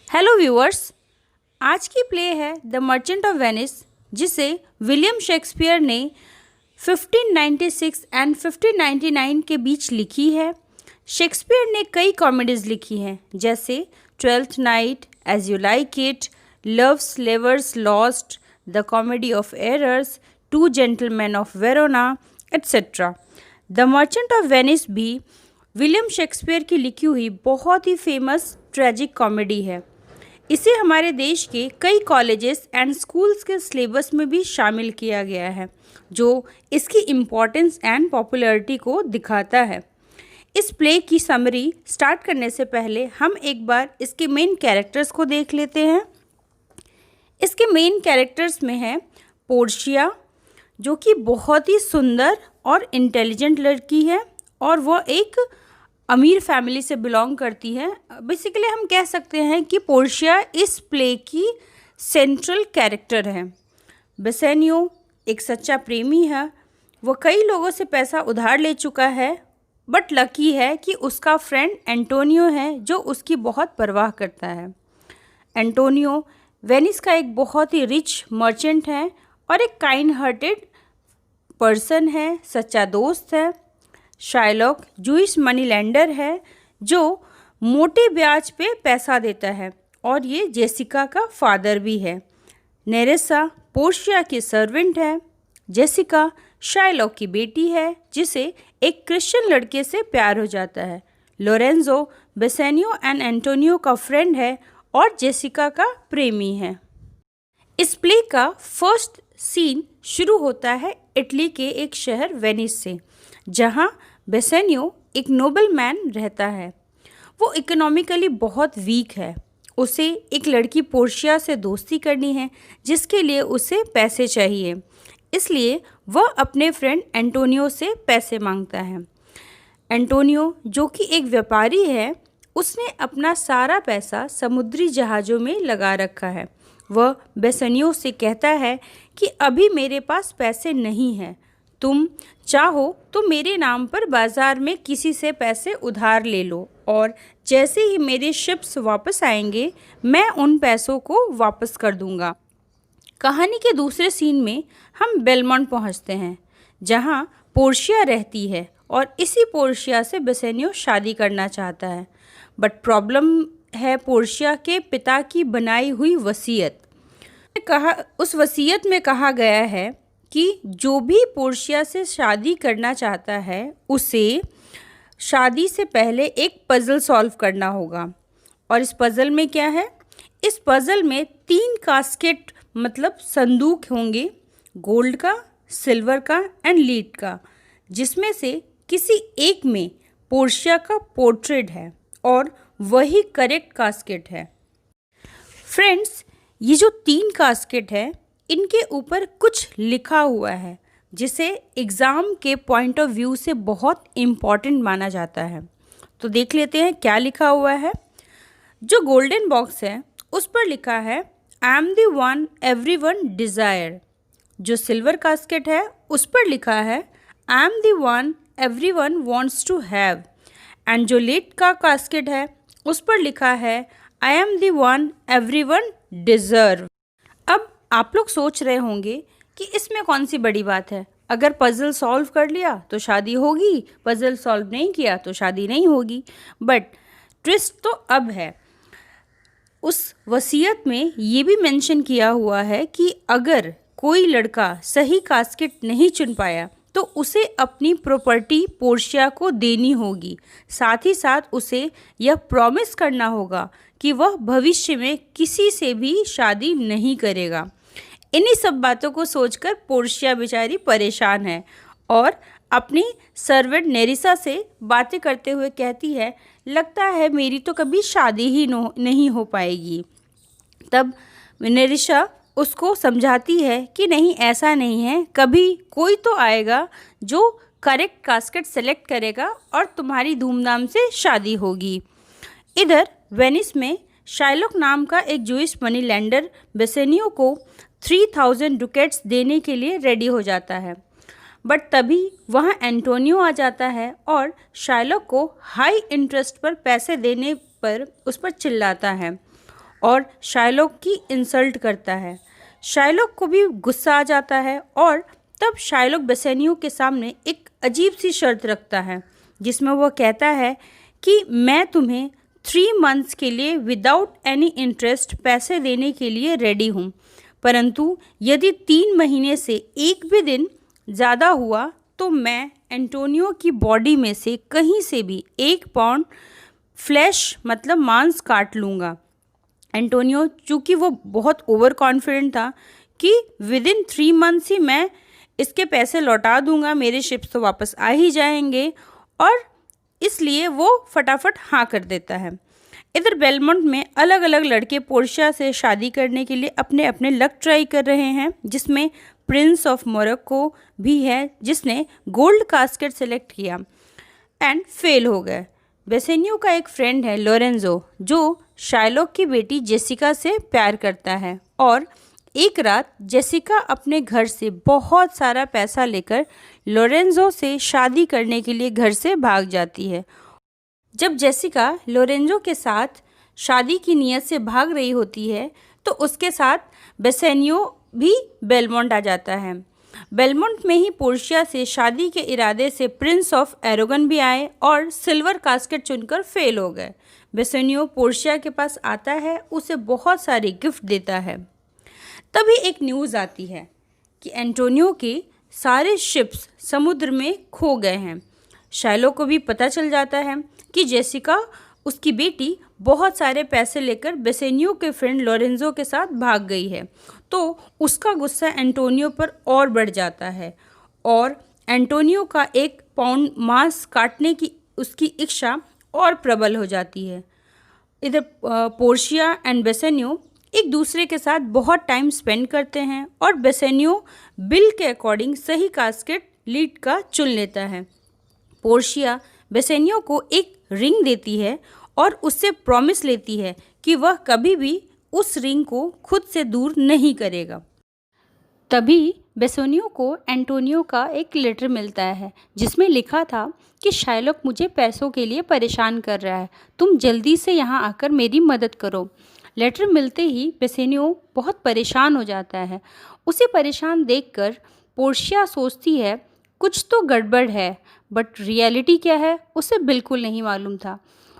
Hello viewers. आज की play है द मर्चेंट ऑफ वेनिस, जिसे विलियम शेक्सपियर ने 1596 एंड 1599 के बीच लिखी है। शेक्सपियर ने कई कॉमेडीज़ लिखी हैं, जैसे twelfth night, as you like it, love's labour's lost, the comedy of errors, two gentlemen of Verona, etcetera. The merchant of Venice भी विलियम शेक्सपियर की लिखी हुई बहुत ही फेमस ट्रेजिक कॉमेडी है। इसे हमारे देश के कई कॉलेजेस एंड स्कूल्स के सिलेबस में भी शामिल किया गया है, जो इसकी इम्पोर्टेंस एंड पॉपुलैरिटी को दिखाता है। इस प्ले की समरी स्टार्ट करने से पहले हम एक बार इसके मेन कैरेक्टर्स को देख लेते हैं। इसके मेन कैरेक्टर्स में है पोर्शिया, जो कि बहुत ही सुंदर और इंटेलिजेंट लड़की है और वह एक अमीर फैमिली से बिलोंग करती है। बेसिकली हम कह सकते हैं कि पोर्शिया इस प्ले की सेंट्रल कैरेक्टर है। बेसेनियो एक सच्चा प्रेमी है। वह कई लोगों से पैसा उधार ले चुका है, बट लकी है कि उसका फ्रेंड एंटोनियो है जो उसकी बहुत परवाह करता है। एंटोनियो वेनिस का एक बहुत ही रिच मर्चेंट है और एक काइंड हार्टेड पर्सन है, सच्चा दोस्त है। शाइलॉक जूइश मनी लेंडर है जो मोटे ब्याज पे पैसा देता है और ये जेसिका का फादर भी है। नेरेसा पोर्शिया की सर्वेंट है। जेसिका शाइलॉक की बेटी है जिसे एक क्रिश्चियन लड़के से प्यार हो जाता है। लोरेंजो बेसेनियो एंड एंटोनियो का फ्रेंड है और जेसिका का प्रेमी है। इस प्ले का फर्स्ट सीन शुरू होता है इटली के एक शहर वेनिस से, जहाँ बेसेनियो एक नोबल मैन रहता है। वो इकोनॉमिकली बहुत वीक है। उसे एक लड़की पोर्शिया से दोस्ती करनी है जिसके लिए उसे पैसे चाहिए, इसलिए वह अपने फ्रेंड एंटोनियो से पैसे मांगता है। एंटोनियो जो कि एक व्यापारी है, उसने अपना सारा पैसा समुद्री जहाज़ों में लगा रखा है। वह बेसेनियो से कहता है कि अभी मेरे पास पैसे नहीं हैं, तुम चाहो तो मेरे नाम पर बाज़ार में किसी से पैसे उधार ले लो और जैसे ही मेरे शिप्स वापस आएंगे मैं उन पैसों को वापस कर दूंगा। कहानी के दूसरे सीन में हम बेलमोंट पहुंचते हैं, जहां पोर्शिया रहती है और इसी पोर्शिया से बेसेनियो शादी करना चाहता है। बट प्रॉब्लम है पोर्शिया के पिता की बनाई हुई वसीयत। उस वसीयत में कहा गया है कि जो भी पोर्शिया से शादी करना चाहता है उसे शादी से पहले एक पज़ल सॉल्व करना होगा। और इस पज़ल में क्या है? इस पज़ल में 3 कास्केट मतलब संदूक होंगे, गोल्ड का, सिल्वर का एंड लीड का, जिसमें से किसी एक में पोर्शिया का पोर्ट्रेट है और वही करेक्ट कास्केट है। फ्रेंड्स, ये जो 3 कास्केट है इनके ऊपर कुछ लिखा हुआ है जिसे एग्ज़ाम के पॉइंट ऑफ व्यू से बहुत इम्पॉर्टेंट माना जाता है। तो देख लेते हैं क्या लिखा हुआ है। जो गोल्डन बॉक्स है उस पर लिखा है I am the one everyone desire. जो सिल्वर कास्केट है उस पर लिखा है I am the one everyone wants to have. And जो लीड का कास्केट है उस पर लिखा है I am the one everyone deserve. अब आप लोग सोच रहे होंगे कि इसमें कौन सी बड़ी बात है, अगर पज़ल सॉल्व कर लिया तो शादी होगी, पज़ल सॉल्व नहीं किया तो शादी नहीं होगी। बट ट्विस्ट तो अब है। उस वसीयत में ये भी मेंशन किया हुआ है कि अगर कोई लड़का सही कास्केट नहीं चुन पाया तो उसे अपनी प्रॉपर्टी पोर्शिया को देनी होगी। साथ ही साथ उसे यह प्रॉमिस करना होगा कि वह भविष्य में किसी से भी शादी नहीं करेगा। इन्हीं सब बातों को सोचकर पोर्शिया बेचारी परेशान है और अपनी सर्वेंट नेरिसा से बातें करते हुए कहती है, लगता है मेरी तो कभी शादी ही नहीं हो पाएगी। तब नेरिसा उसको समझाती है कि नहीं, ऐसा नहीं है, कभी कोई तो आएगा जो करेक्ट कास्केट सेलेक्ट करेगा और तुम्हारी धूमधाम से शादी होगी। इधर वेनिस में शाइलॉक नाम का एक जूइश मनी लेंडर बेसेनियो को 3000 डुकेट्स देने के लिए रेडी हो जाता है। बट तभी वहाँ एंटोनियो आ जाता है और शाइलॉक को हाई इंटरेस्ट पर पैसे देने पर उस पर चिल्लाता है और शाइलॉक की इंसल्ट करता है। शाइलॉक को भी गुस्सा आ जाता है और तब शाइलॉक बेसेनियो के सामने एक अजीब सी शर्त रखता है, जिसमें वह कहता है कि मैं तुम्हें 3 मंथ्स के लिए विदाउट एनी इंटरेस्ट पैसे देने के लिए रेडी हूँ, परंतु यदि 3 महीने से एक भी दिन ज़्यादा हुआ तो मैं एंटोनियो की बॉडी में से कहीं से भी 1 पाउंड फ्लैश मतलब मांस काट लूँगा। एंटोनियो चूँकि वो बहुत ओवर कॉन्फिडेंट था कि विद इन 3 मंथ्स ही मैं इसके पैसे लौटा दूंगा, मेरे शिप्स तो वापस आ ही जाएंगे, और इसलिए वो फटाफट हाँ कर देता है। इधर बेलमोंट में अलग अलग लड़के पोर्शिया से शादी करने के लिए अपने अपने लक ट्राई कर रहे हैं, जिसमें प्रिंस ऑफ मोरक्को भी है जिसने गोल्ड कास्केट सेलेक्ट किया एंड फेल हो गए। बेसेनियो का एक फ्रेंड है लोरेंजो, जो शाइलॉक की बेटी जेसिका से प्यार करता है, और एक रात जेसिका अपने घर से बहुत सारा पैसा लेकर लोरेंजो से शादी करने के लिए घर से भाग जाती है। जब जेसिका लोरेंजो के साथ शादी की नीयत से भाग रही होती है तो उसके साथ बेसेनियो भी बेलमोंट आ जाता है। बेलमोंट में ही पोर्शिया से शादी के इरादे से प्रिंस ऑफ एरोगन भी आए और सिल्वर कास्केट चुनकर फेल हो गए। बेसेनियो पोर्शिया के पास आता है, उसे बहुत सारी गिफ्ट देता है। तभी एक न्यूज़ आती है कि एंटोनियो के सारे शिप्स समुद्र में खो गए हैं। शाइलॉक को भी पता चल जाता है कि जेसिका उसकी बेटी बहुत सारे पैसे लेकर बेसेनियो के फ्रेंड लोरेंजो के साथ भाग गई है, तो उसका गुस्सा एंटोनियो पर और बढ़ जाता है और एंटोनियो का 1 पाउंड मांस काटने की उसकी इच्छा और प्रबल हो जाती है। इधर पोर्शिया एंड बेसेनियो एक दूसरे के साथ बहुत टाइम स्पेंड करते हैं और बेसेनियो बिल के अकॉर्डिंग सही कास्केट लीड का चुन लेता है। पोर्शिया बेसेनियो को एक रिंग देती है और उससे प्रॉमिस लेती है कि वह कभी भी उस रिंग को खुद से दूर नहीं करेगा। तभी बेसेनियो को एंटोनियो का एक लेटर मिलता है जिसमें लिखा था कि शाइलॉक मुझे पैसों के लिए परेशान कर रहा है, तुम जल्दी से यहाँ आकर मेरी मदद करो। लेटर मिलते ही बेसेनियो बहुत परेशान हो जाता है। उसे परेशान देखकर पोर्शिया सोचती है कुछ तो गड़बड़ है, बट रियलिटी क्या है उसे बिल्कुल नहीं मालूम था,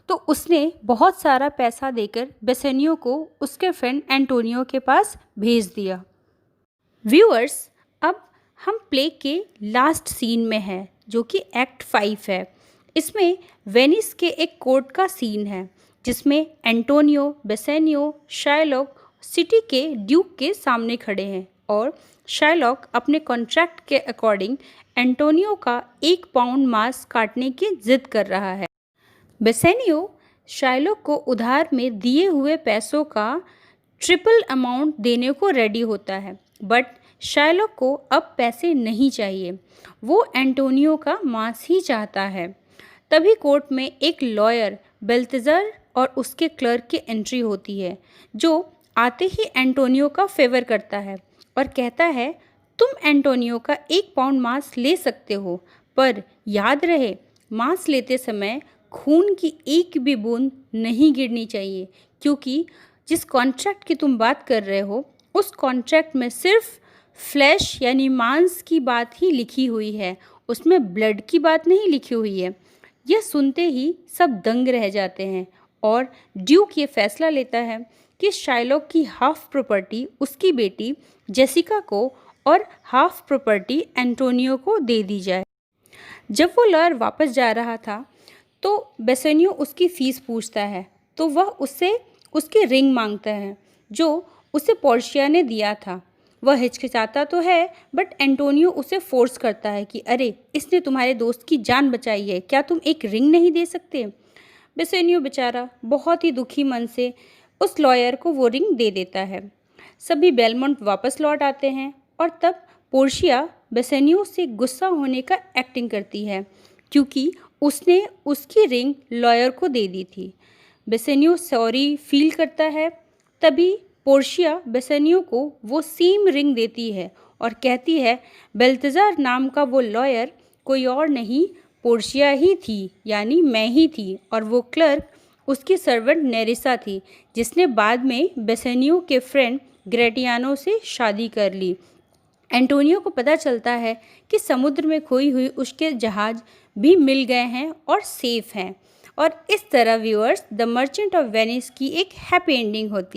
तो उसने बहुत सारा पैसा देकर बेसेनियो को उसके फ्रेंड एंटोनियो के पास भेज दिया। व्यूअर्स, अब हम प्ले के लास्ट सीन में हैं जो कि एक्ट 5 है। इसमें वेनिस के एक कोर्ट का सीन है जिसमें एंटोनियो, बेसेनियो, शाइलॉक सिटी के ड्यूक के सामने खड़े हैं और शाइलॉक अपने कॉन्ट्रैक्ट के अकॉर्डिंग एंटोनियो का 1 पाउंड मांस काटने की जिद कर रहा है। बेसेनियो शाइलॉक को उधार में दिए हुए पैसों का ट्रिपल अमाउंट देने को रेडी होता है, बट शाइलॉक को अब पैसे नहीं चाहिए, वो एंटोनियो का मांस ही चाहता है। तभी कोर्ट में एक लॉयर बेल्तज़र और उसके क्लर्क की एंट्री होती है, जो आते ही एंटोनियो का फेवर करता है और कहता है तुम एंटोनियो का 1 पाउंड मांस ले सकते हो, पर याद रहे मांस लेते समय खून की एक भी बूंद नहीं गिरनी चाहिए, क्योंकि जिस कॉन्ट्रैक्ट की तुम बात कर रहे हो उस कॉन्ट्रैक्ट में सिर्फ फ्लैश यानी मांस की बात ही लिखी हुई है, उसमें ब्लड की बात नहीं लिखी हुई है। यह सुनते ही सब दंग रह जाते हैं और ड्यूक ये फैसला लेता है कि शाइलॉक की हाफ प्रॉपर्टी उसकी बेटी जेसिका को और हाफ प्रॉपर्टी एंटोनियो को दे दी जाए। जब वो लॉयर वापस जा रहा था तो बेसेनियो उसकी फ़ीस पूछता है, तो वह उससे उसकी रिंग मांगता है जो उसे पोर्शिया ने दिया था। वह हिचकिचाता तो है, बट एंटोनियो उसे फोर्स करता है कि अरे इसने तुम्हारे दोस्त की जान बचाई है, क्या तुम एक रिंग नहीं दे सकते। बेसेनियो बेचारा बहुत ही दुखी मन से उस लॉयर को वो रिंग दे देता है। सभी बेलमोंट वापस लौट आते हैं और तब पोर्शिया बेसेनियो से गुस्सा होने का एक्टिंग करती है क्योंकि उसने उसकी रिंग लॉयर को दे दी थी। बेसेनियो सॉरी फील करता है। तभी पोर्शिया बेसेनियो को वो सेम रिंग देती है और कहती है बेल्तज़ार नाम का वो लॉयर कोई और नहीं पोर्शिया ही थी, यानी मैं ही थी, और वो क्लर्क उसकी सर्वेंट नेरिसा थी, जिसने बाद में बेसेनियो के फ्रेंड ग्रेटियानो से शादी कर ली। एंटोनियो को पता चलता है कि समुद्र में खोई हुई उसके जहाज भी मिल गए हैं और सेफ हैं। और इस तरह viewers, the merchant of Venice की एक हैप्पी एंडिंग होती है।